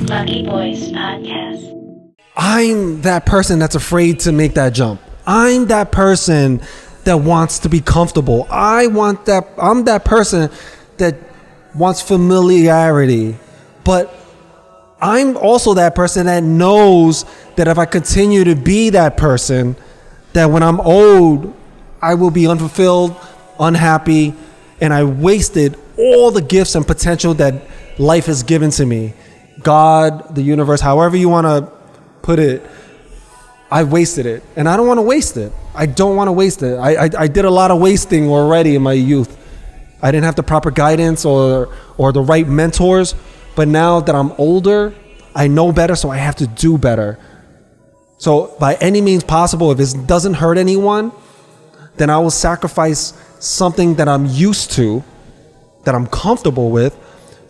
Lucky Boys Podcast. I'm that person that's afraid to make that jump. I'm that person that wants to be comfortable. I'm that person that wants familiarity. But I'm also that person that knows that if I continue to be that person, that when I'm old, I will be unfulfilled, unhappy, and I wasted all the gifts and potential that life has given to me. God, the universe, however you want to put it, I wasted it. And I don't want to waste it. I don't want to waste it. I did a lot of wasting already in my youth. I didn't have the proper guidance or the right mentors. But now that I'm older, I know better, so I have to do better. So by any means possible, if it doesn't hurt anyone, then I will sacrifice something that I'm used to, that I'm comfortable with,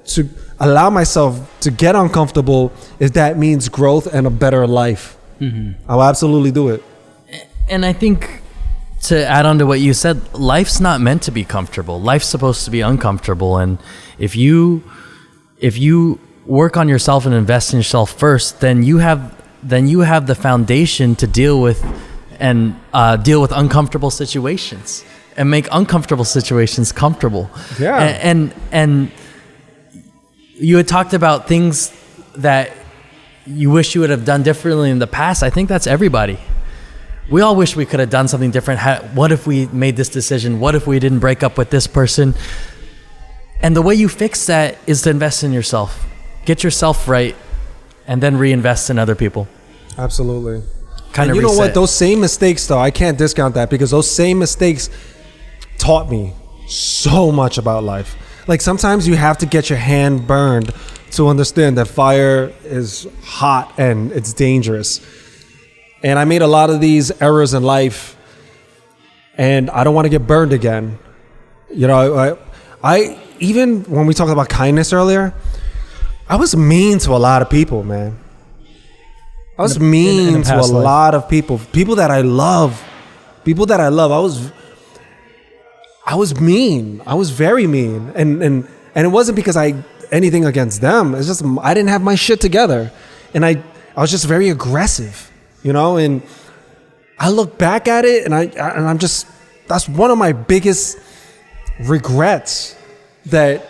to allow myself to get uncomfortable if that means growth and a better life. Mm-hmm. I'll absolutely do it. And I think to add on to what you said, life's not meant to be comfortable. Life's supposed to be uncomfortable. And if you work on yourself and invest in yourself first, then you have the foundation to deal with uncomfortable situations and make uncomfortable situations comfortable. Yeah. And you had talked about things that you wish you would have done differently in the past. I think that's everybody. We all wish we could have done something different. What if we made this decision? What if we didn't break up with this person? And the way you fix that is to invest in yourself. Get yourself right, and then reinvest in other people. Absolutely. Kind of you reset. know what? Those same mistakes, though, I can't discount that, because those same mistakes taught me so much about life. Like, sometimes you have to get your hand burned to understand that fire is hot and it's dangerous. And I made a lot of these errors in life, and I don't want to get burned again. You know, I even when we talked about kindness earlier, I was mean to a lot of people, man. I was mean to a lot of people that I love. I was mean. I was very mean. And it wasn't because anything against them. It's just I didn't have my shit together. And I was just very aggressive, you know? And I look back at it and I'm just, that's one of my biggest regrets, that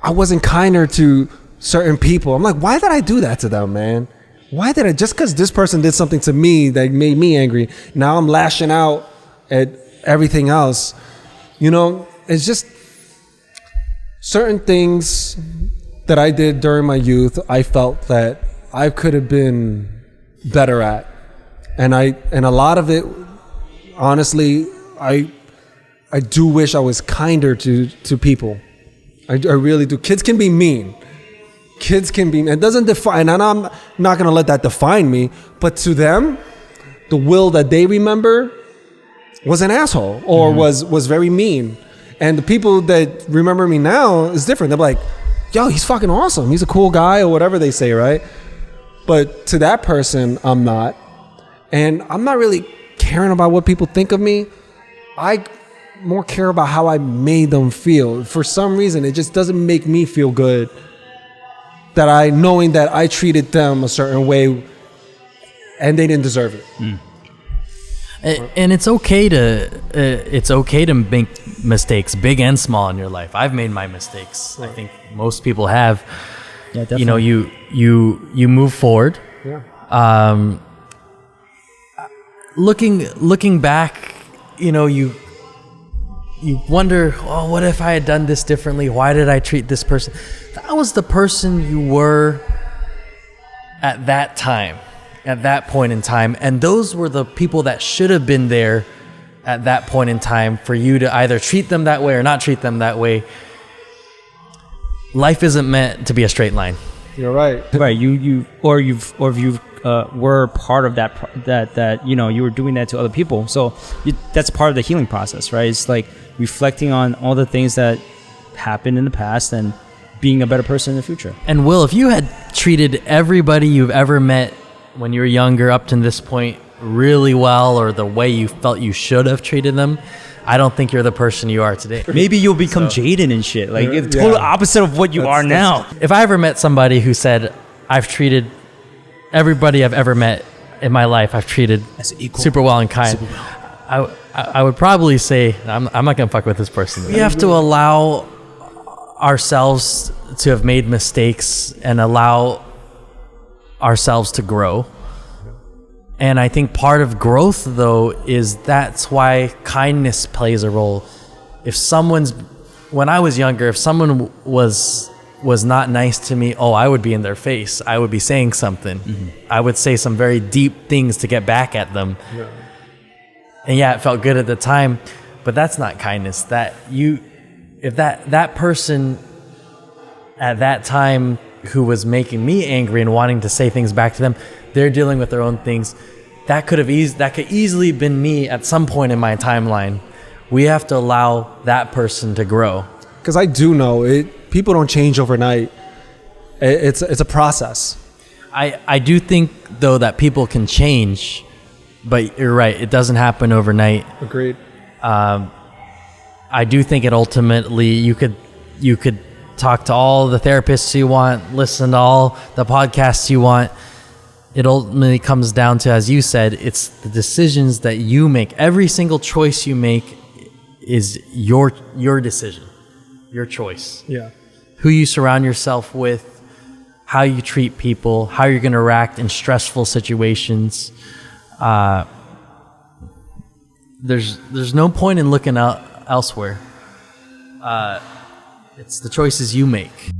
I wasn't kinder to certain people. I'm like, why did I do that to them, man? Why did I, just because this person did something to me that made me angry, now I'm lashing out at everything else? You know, it's just certain things that I did during my youth, I felt that I could have been better at. And a lot of it, honestly, I do wish I was kinder to people. I really do. Kids can be mean. It doesn't define, and I'm not going to let that define me, but to them, the Will that they remember was an asshole or was very mean. And the people that remember me now is different. They're like, yo, he's fucking awesome. He's a cool guy, or whatever they say, right? But to that person, I'm not. And I'm not really caring about what people think of me. I more care about how I made them feel. For some reason, it just doesn't make me feel good that knowing that I treated them a certain way and they didn't deserve it. Mm. And it's okay to make mistakes, big and small, in your life. I've made my mistakes. Right. I think most people have. Yeah, definitely. You know, you move forward. Yeah. Looking back, you know, you wonder, oh, what if I had done this differently? Why did I treat this person? That was the person you were at that time, at that point in time. And those were the people that should have been there at that point in time for you to either treat them that way or not treat them that way. Life isn't meant to be a straight line. You're right. Right. You were part of that, you know, you were doing that to other people. So that's part of the healing process, right? It's like reflecting on all the things that happened in the past and being a better person in the future. And Will, if you had treated everybody you've ever met when you were younger up to this point really well, or the way you felt you should have treated them, I don't think you're the person you are today. Maybe you'll become Jaden and shit. Like, it's total opposite of what you are now. If I ever met somebody who said, I've treated everybody I've ever met in my life, I've treated As equal. super well and kind. I would probably say, I'm not going to fuck with this person. We have to allow ourselves to have made mistakes and allow ourselves to grow. And I think part of growth, though, is that's why kindness plays a role. When I was younger, if someone was not nice to me, I would be in their face. I would be saying something. Mm-hmm. I would say some very deep things to get back at them. Yeah. And yeah, it felt good at the time, but that's not kindness. If that person at that time who was making me angry and wanting to say things back to them, they're dealing with their own things. That could easily been me at some point in my timeline. We have to allow that person to grow. Because I do know people don't change overnight. It's a process. I do think though that people can change, but you're right, it doesn't happen overnight. Agreed. I do think it ultimately you could talk to all the therapists you want, listen to all the podcasts you want. It ultimately comes down to, as you said, it's the decisions that you make. Every single choice you make is your decision, your choice. Yeah. Who you surround yourself with, how you treat people, how you're going to react in stressful situations. There's no point in looking out elsewhere. It's the choices you make.